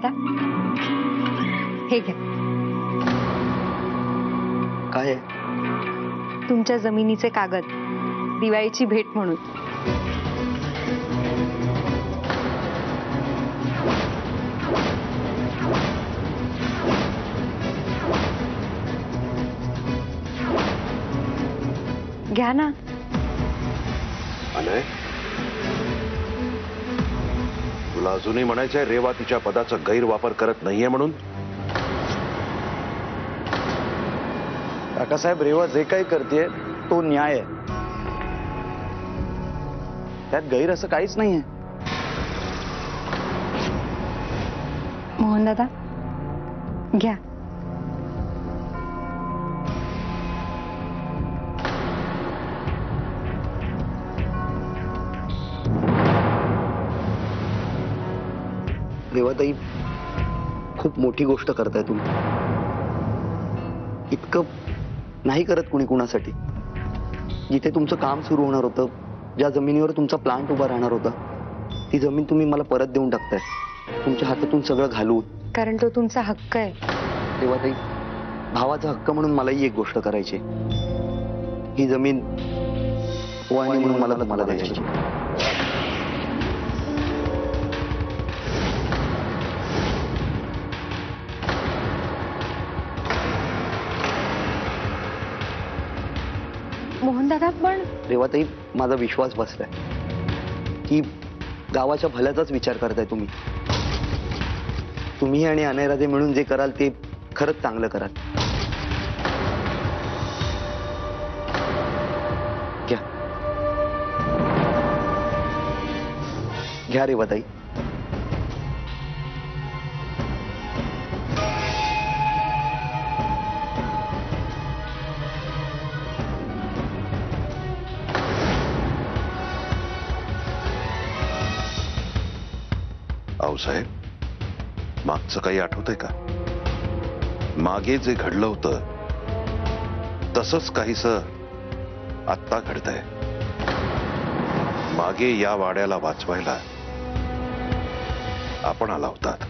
दादा हे घ्या. काय आहे? तुमच्या जमिनीचे कागद, दिवाळीची भेट म्हणून. घ्या ना. अनय, तुला अजूनही म्हणायचंय रेवा तिच्या पदाचा गैरवापर करत नाहीये म्हणून? काकासाहेब, रेवा जे काही करते तो न्याय आहे, त्यात गैर असं काहीच नाहीये. मोहन दादा घ्या. रेवाताई, खूप मोठी गोष्ट करताय तुम्ही. इतकं नाही करत कुणी कुणासाठी. जिथे तुमचं काम सुरू होणार होतं, ज्या जमिनीवर तुमचा प्लांट उभा राहणार होता, ती जमीन तुम्ही मला परत देऊन टाकताय, तुमच्या हातातून सगळं घालून. कारण तो तुमचा हक्क आहे. रेवाताई, भावाचा हक्क म्हणून मलाही एक गोष्ट करायची. ही जमीन ओवाळणी म्हणून मला तुम्हाला द्यायची. मोहन दादा पण रेवाताई, माझा विश्वास बसलाय की गावाच्या भल्याचाच विचार करताय तुम्ही. तुम्ही आणि अनयराजे मिळून जे कराल ते खरंच चांगलं कराल. घ्या घ्या रेवाताई. साहेब, मागचं काही आठवतंय का? मागे जे घडलं होतं तसंच काहीसं आत्ता घडतंय. मागे या वाड्याला वाचवायला आपण आला होतात.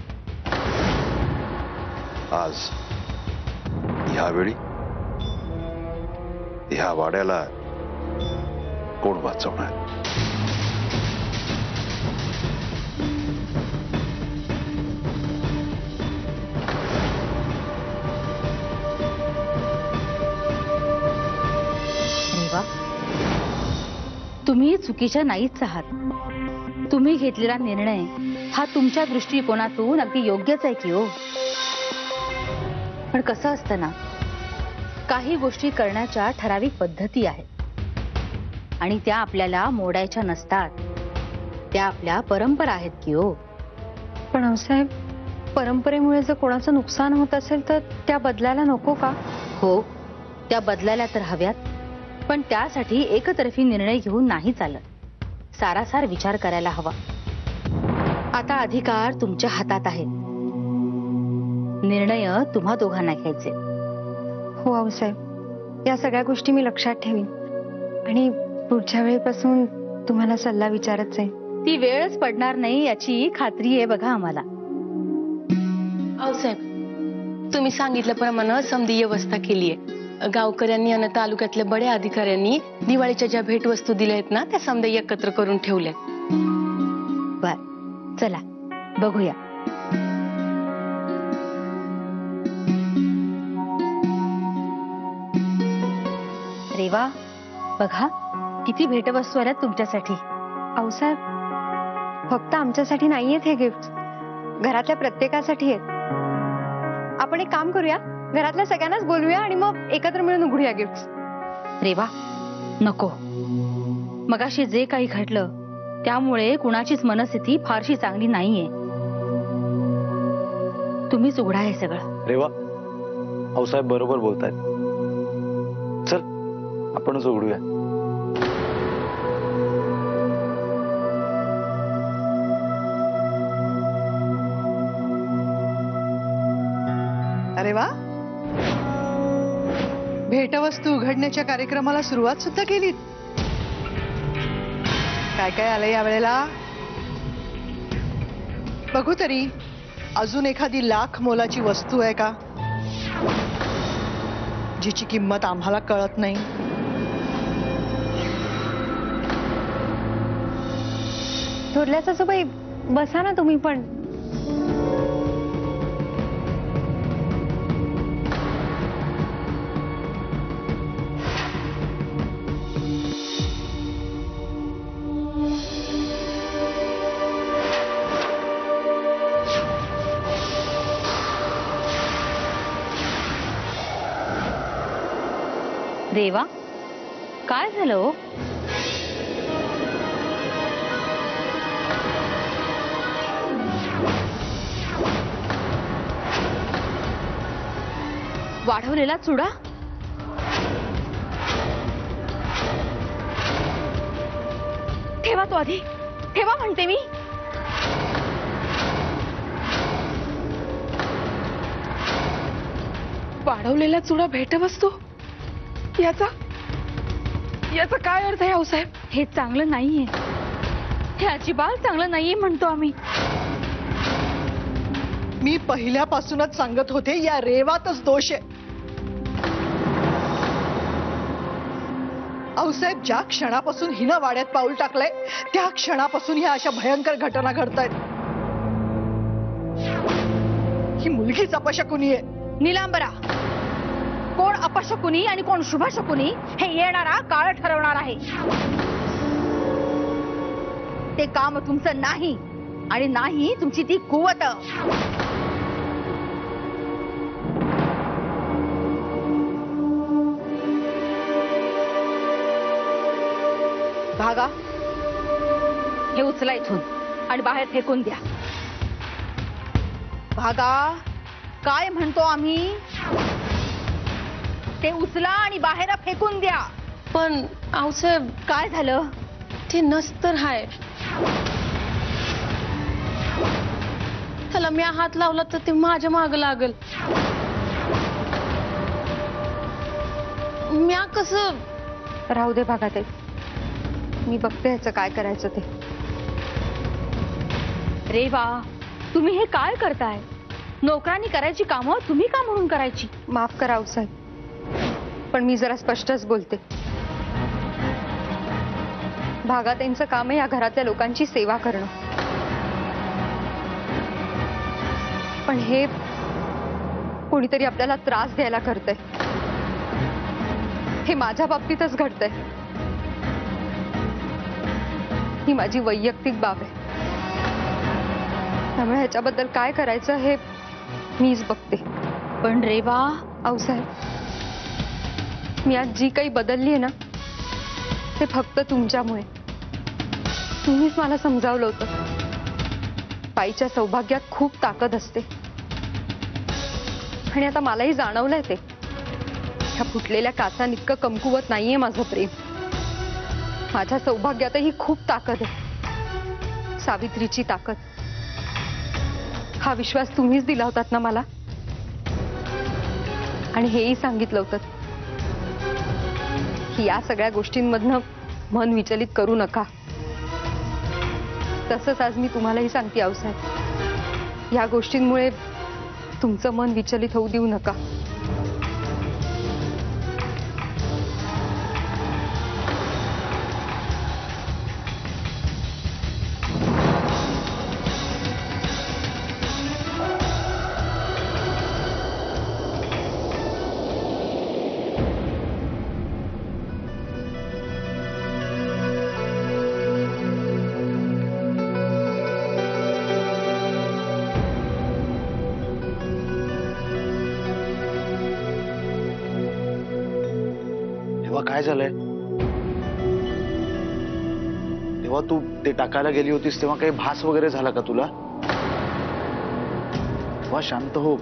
आज यावेळी ह्या वाड्याला कोण वाचवणार? तुम्ही चुकीच्या नाहीच आहात. तुम्ही घेतलेला निर्णय हा तुमच्या दृष्टिकोनातून अगदी योग्यच आहे की हो. पण कसं असतं ना, काही गोष्टी करण्याच्या ठराविक पद्धती आहेत आणि त्या आपल्याला मोडायच्या नसतात. त्या आपल्या परंपरा आहेत की हो. पण आऊसाहेब, परंपरेमुळे जर कोणाचं नुकसान होत असेल तर त्या बदलायला नको का? हो, त्या बदलायला तर हव्यात, पण त्यासाठी एकतर्फी निर्णय घेऊन नाही चालत. सारासार विचार करायला हवा. आता अधिकार तुमच्या हातात आहे. निर्णय तुम्हा दोघांना घ्यायचे. हो आऊसाहेब, या सगळ्या गोष्टी मी लक्षात ठेवीन आणि पुढच्या वेळेपासून तुम्हाला सल्ला विचारच आहे. ती वेळच पडणार नाही याची खात्री आहे बघा आम्हाला. आऊसाहेब, तुम्ही सांगितल्याप्रमाणे समधी व्यवस्था केली आहे. गावकऱ्यांनी आणि तालुक्यातल्या बड्या अधिकाऱ्यांनी दिवाळीच्या ज्या भेटवस्तू दिल्या आहेत ना, त्या समधी एकत्र करून ठेवल्या. बर, चला बघूया. रेवा, बघा किती भेटवस्तू आल्यात तुमच्यासाठी. आऊसाहेब, फक्त आमच्यासाठी नाहीयेत हे गिफ्ट, घरातल्या प्रत्येकासाठी आहेत. आपण एक काम करूया, घरातल्या सगळ्यांनाच बोलूया आणि मग एकत्र मिळून उघडूया गिफ्ट. रेवा, नको. मगाशी जे काही घडलं त्यामुळे कुणाचीच मनस्थिती फारशी चांगली नाहीये. तुम्हीच उघडा हे सगळं. रेवा, आऊसाहेब बरोबर बोलतायत. चल आपणच उघडूया. अरे वा, भेटवस्तू उघडण्याच्या कार्यक्रमाला सुरुवात सुद्धा केलीत. काय काय आलंय या वेळेला बघू तरी. अजून एखादी लाख मोलाची वस्तू आहे का, जिची किंमत आम्हाला कळत नाही? थोरल्या सासूबाई, बसा ना तुम्ही पण. रेवा, काय झालं हो? वाढवलेला चुडा? ठेवा तो आधी, ठेवा म्हणते मी. वाढवलेला चुडा भेटवस्तू, याचा याचा काय अर्थ आहे आऊसाहेब? हे चांगलं नाहीये, हे अजिबात चांगलं नाहीये म्हणतो आम्ही. मी पहिल्यापासूनच सांगत होते, या रेवातच दोष आहे. आऊसाहेब, ज्या क्षणापासून हिनं वाड्यात पाऊल टाकलंय त्या क्षणापासून ह्या अशा भयंकर घटना घडतायत. ही मुलगीच अपशकुनी आहे. निलांबरा, कोण अपशकुनी आणि कोण शुभशकुनी हे येणारा काळ ठरवणार आहे. ते काम तुमचं नाही आणि नाही तुमची ती कुवत. भागा, हे उचला इथून आणि बाहेर फेकून द्या. भागा, काय म्हणतो आम्ही? ते उचला आणि बाहेर फेकून द्या. पण आऊसाहेब, काय झालं? ते नसतर हाय, त्याला मी हात लावला तर ते माझ्या माग लागल. म्या कसं? राहू दे भागात, मी बघते ह्याचं काय करायचं ते. रेवा, तुम्ही हे काय करताय? नोकरांनी करायची कामं तुम्ही का म्हणून करायची? माफ करा आऊसाहेब, पण मी जरा स्पष्टच बोलते. भागात यांचं काम आहे या घरातल्या लोकांची सेवा करणं, पण हे कोणीतरी आपल्याला त्रास द्यायला करतंय. हे माझ्या बाबतीतच घडतंय. ही माझी वैयक्तिक बाब आहे, त्यामुळे ह्याच्याबद्दल काय करायचं हे मीच बघते. पण रेवा, आऊसाहेब, मी आज जी काही बदलली आहे ना, ते फक्त तुमच्यामुळे. तुम्हीच मला समजावलं होतं, बाईच्या सौभाग्यात खूप ताकद असते. आणि आता मलाही जाणवलंय ते. ह्या फुटलेल्या काचांइतकं कमकुवत नाहीये माझं प्रेम. माझ्या सौभाग्यातही खूप ताकद आहे, सावित्रीची ताकद. हा विश्वास तुम्हीच दिला होतात ना मला, आणि हेही सांगितलं होतं की या सगळ्या गोष्टींमधनं मन विचलित करू नका. तसंच आज मी तुम्हालाही सांगते आऊसाहेब, या गोष्टींमुळे तुमचं मन विचलित होऊ देऊ नका. काय झालंय? तेव्हा तू ते टाकायला गेली होतीस तेव्हा काही भास वगैरे झाला का तुला? तेव्हा शांत हो,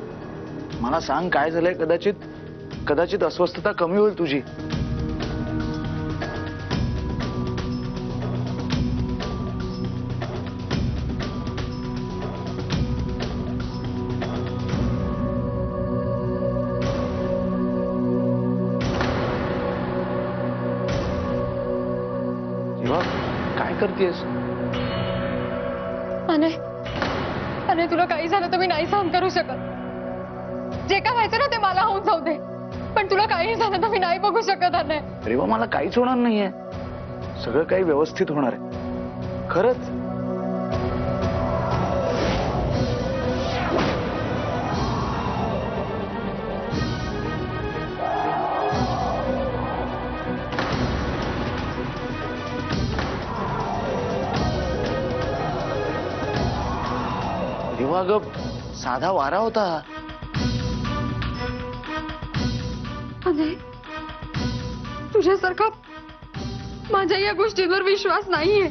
मला सांग काय झालंय. कदाचित अस्वस्थता कमी होईल तुझी. काय करतेस? आणि तुला काही झालं तर मी नाही सहन करू शकत. जे काय व्हायचं ना ते मला होऊन जाऊ दे, पण तुला काही झालं तर मी नाही बघू शकत. अनय, रेवा मला काहीच होणार नाहीये, सगळं काही व्यवस्थित होणार आहे खरंच. रेवा ग, साधा वारा होता. अनय, तुझ्यासारखा माझ्या या गोष्टींवर विश्वास नाहीये.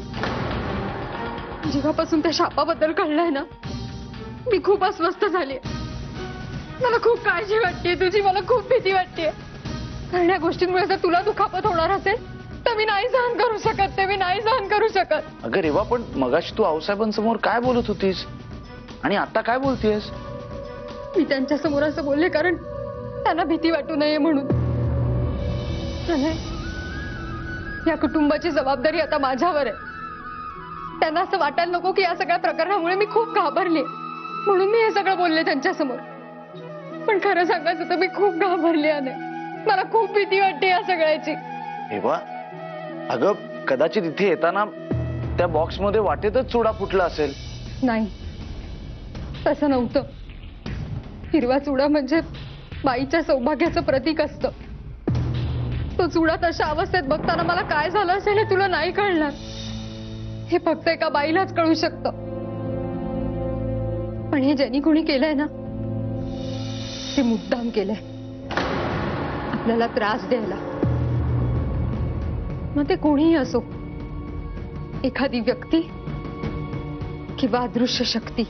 जेव्हापासून त्या शापाबद्दल कळलंय ना, मी खूप अस्वस्थ झाली. मला खूप काळजी वाटते तुझी, मला खूप भीती वाटते. कारण या गोष्टींमुळे जर तुला दुखापत होणार असेल तर मी नाही सहन करू शकत, ते मी नाही सहन करू शकत. अगं रेवा, पण मगाशी तू आऊसाहेबांसमोर काय बोलत होतीस आणि आता काय बोलतेस? मी त्यांच्या समोर असं बोलले कारण त्यांना भीती वाटू नये म्हणून. अनय, या कुटुंबाची जबाबदारी आता माझ्यावर आहे. त्यांना असं वाटायला नको की या सगळ्या प्रकरणामुळे मी खूप घाबरले, म्हणून मी हे सगळं बोलले त्यांच्या समोर. पण खरं सांगायचं तर मी खूप घाबरले. अनय, मला खूप भीती वाटते या सगळ्याची. रेवा अगं, कदाचित इथे येताना त्या बॉक्समध्ये वाटेतच चुडा फुटला असेल. नाही, तसं नव्हतं. हिरवा चुडा म्हणजे बाईच्या सौभाग्याचं प्रतीक असतं. तो चुडा तशा अवस्थेत बघताना मला काय झालं असेल हे तुला नाही कळणार. हे फक्त एका बाईलाच कळू शकतं. पण हे ज्यांनी कोणी केलंय ना, ते मुद्दाम केलंय आपल्याला त्रास द्यायला. मग ते कोणीही असो, एखादी व्यक्ती किंवा अदृश्य शक्ती,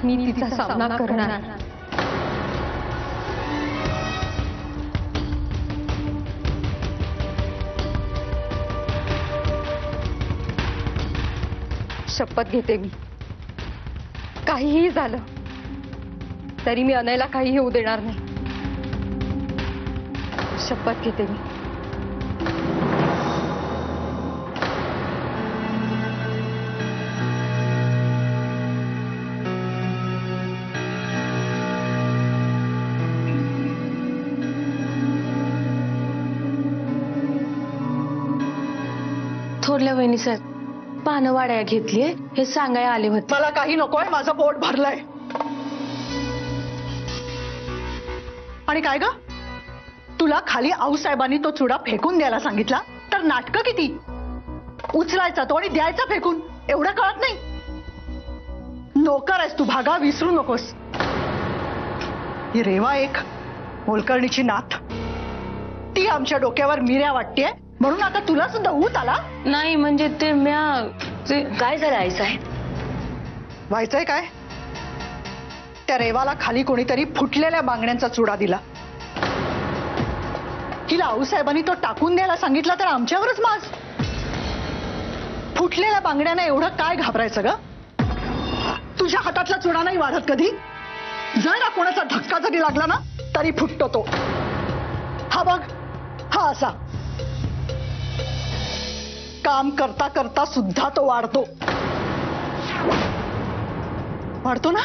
मी तिचा सामना करणार. शपथ घेते मी, काहीही झालं तरी मी अनयला काही होऊ देणार नाही. शपथ घेते मी. थोरल्या वहिनी सर, पानं वाड्या घेतलीये हे सांगायला आले होते. मला काही नकोय, माझं पोट भरलंय. आणि काय ग, तुला खाली आऊसाहेबांनी तो चुडा फेकून द्यायला सांगितला तर नाटकं किती? उचलायचा तो आणि द्यायचा फेकून, एवढं कळत नाही? नोकर आहेस तू, भागा विसरू नकोस. ही रेवा एक मोलकर्णीची नाथ, ती आमच्या डोक्यावर मिऱ्या वाटतेय म्हणून आता तुला सुद्धा ऊत आला? नाही म्हणजे ते काय झालं आई साहेब? व्हायचंय काय? त्या रेवाला खाली कोणीतरी फुटलेल्या बांगड्यांचा चुडा दिला. हिला आऊसाहेबांनी तो टाकून द्यायला सांगितला तर आमच्यावरच माज. फुटलेल्या बांगड्यांना एवढं काय घाबरायचं ग? तुझ्या हातातला चुडा नाही वाढत कधी. जरा कोणाचा धक्का जरी लागला ना तरी फुटतो तो. हा बघ, हा असा काम करता करता सुद्धा तो वाढतो. वाढतो ना?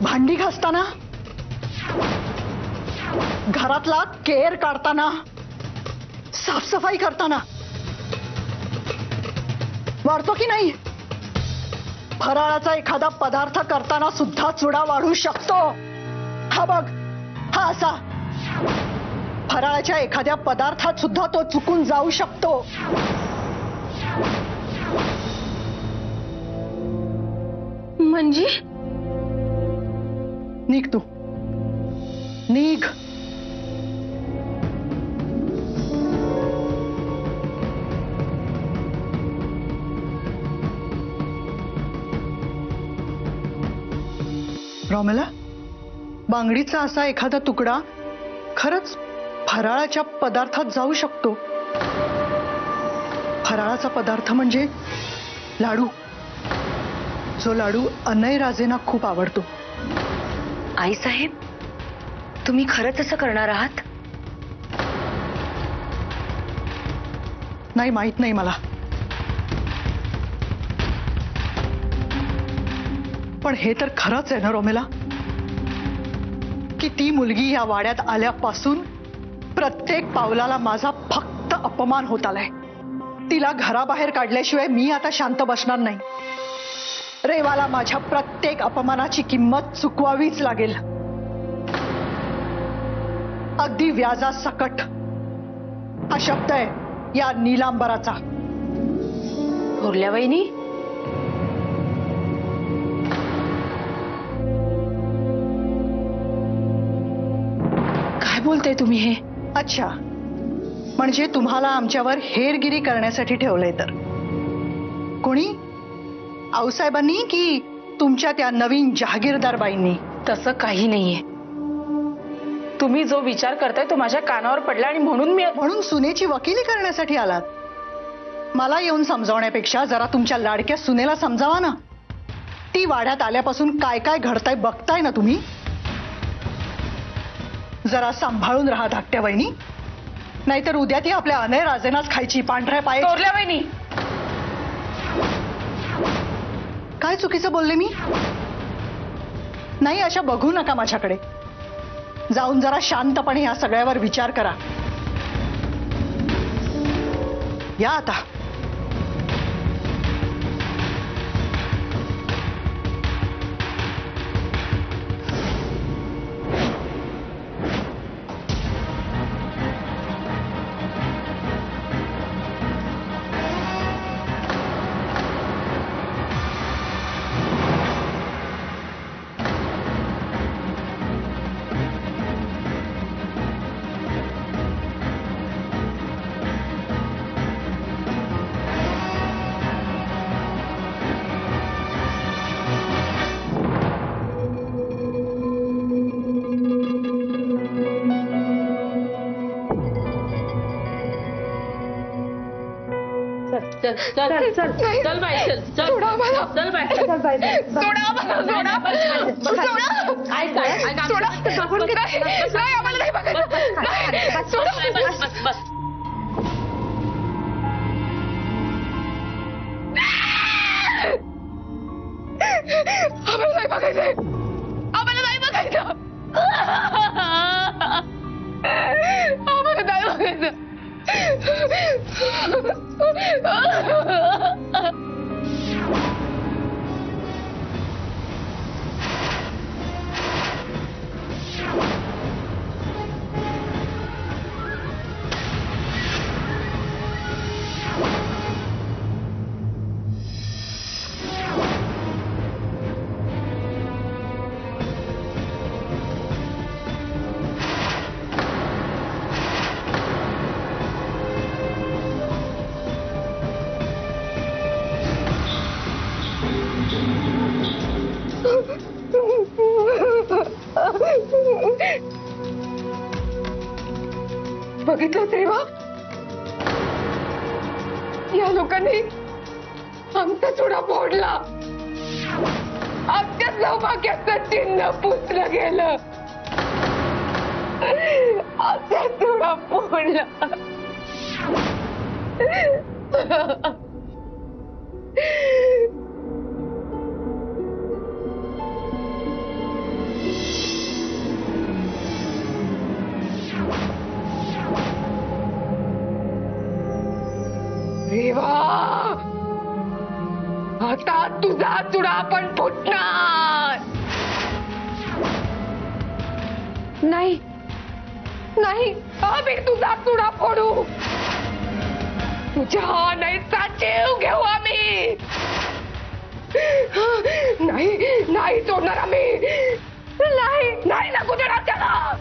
भांडी घासताना, घरातला केर काढताना, साफसफाई करताना वाढतो की नाही? फराळाचा एखादा पदार्थ करताना सुद्धा चुडा वाढू शकतो. हा बघ, हा असा फराळाच्या एखाद्या पदार्थात सुद्धा तो चुकून जाऊ शकतो. म्हणजे निघ तू, निघ. रॉमेला, बांगडीचा असा एखादा तुकडा खरंच फराळाच्या पदार्थात जाऊ शकतो. फराळाचा पदार्थ म्हणजे लाडू, जो लाडू अनय राजेंना खूप आवडतो. आई साहेब, तुम्ही खरंच असं करणार आहात? नाही, माहित नाही मला. पण हे तर खरंच आहे ना रोमेला, की ती मुलगी या वाड्यात आल्यापासून प्रत्येक पावलाला माझा फक्त अपमान होत आलाय. तिला घराबाहेर काढल्याशिवाय मी आता शांत बसणार नाही. रेवाला माझ्या प्रत्येक अपमानाची किंमत चुकवावीच लागेल, अगदी व्याजासकट. हा शब्द आहे या नीलांबराचा. थोरल्या वहिनी, काय बोलताय तुम्ही हे? अच्छा, म्हणजे तुम्हाला आमच्यावर हेरगिरी करण्यासाठी ठेवलंय तर? कोणी? आऊसाहेबांनी की तुमच्या त्या नवीन जहागीरदार बाईंनी? तसं काही नाहीये. तुम्ही जो विचार करताय तो माझ्या कानावर पडला आणि म्हणून सुनेची वकिली करण्यासाठी आलात? मला येऊन समजावण्यापेक्षा जरा तुमच्या लाडक्या सुनेला समजावा ना. ती वाड्यात आल्यापासून काय काय घडताय बघताय ना तुम्ही. जरा सांभाळून राहा धाकट्या वहिनी, नाहीतर उद्या ती आपल्या अनय राजेनाच खायची पांढऱ्या पाय. थोरल्या वहिनी, काय चुकीचं बोलले मी? नाही, अशा बघू नका माझ्याकडे. जाऊन जरा शांतपणे या सगळ्यावर विचार करा. या आता. चल चल चल चल बाई, चल चल सोडा मला, चल बाई, चल बाई, सोडा मला, सोडा काय काय सोडा. नाही आम्हाला नाही बघायचं. सोडा. बस बस. आम्हाला नाही बघायचंय, आम्हाला नाही बघायचं, आम्हाला नाही बघायचं. बघितलं तेव्हा या लोकांनी आमचा चुडा फोडला, आमच्या सौभाग्याचं चिन्ह पुसलं गेलं, आमचा चुडा फोडला. रेवा, आता तुझा चुडा पण फुटणार नाही. नाही, आम्ही तुझा चुडा फोडू, तुझ्या नैचा जीव घेऊ आम्ही. नाही नाही सोडणार आम्ही. नाही नाही नको देणार त्याला.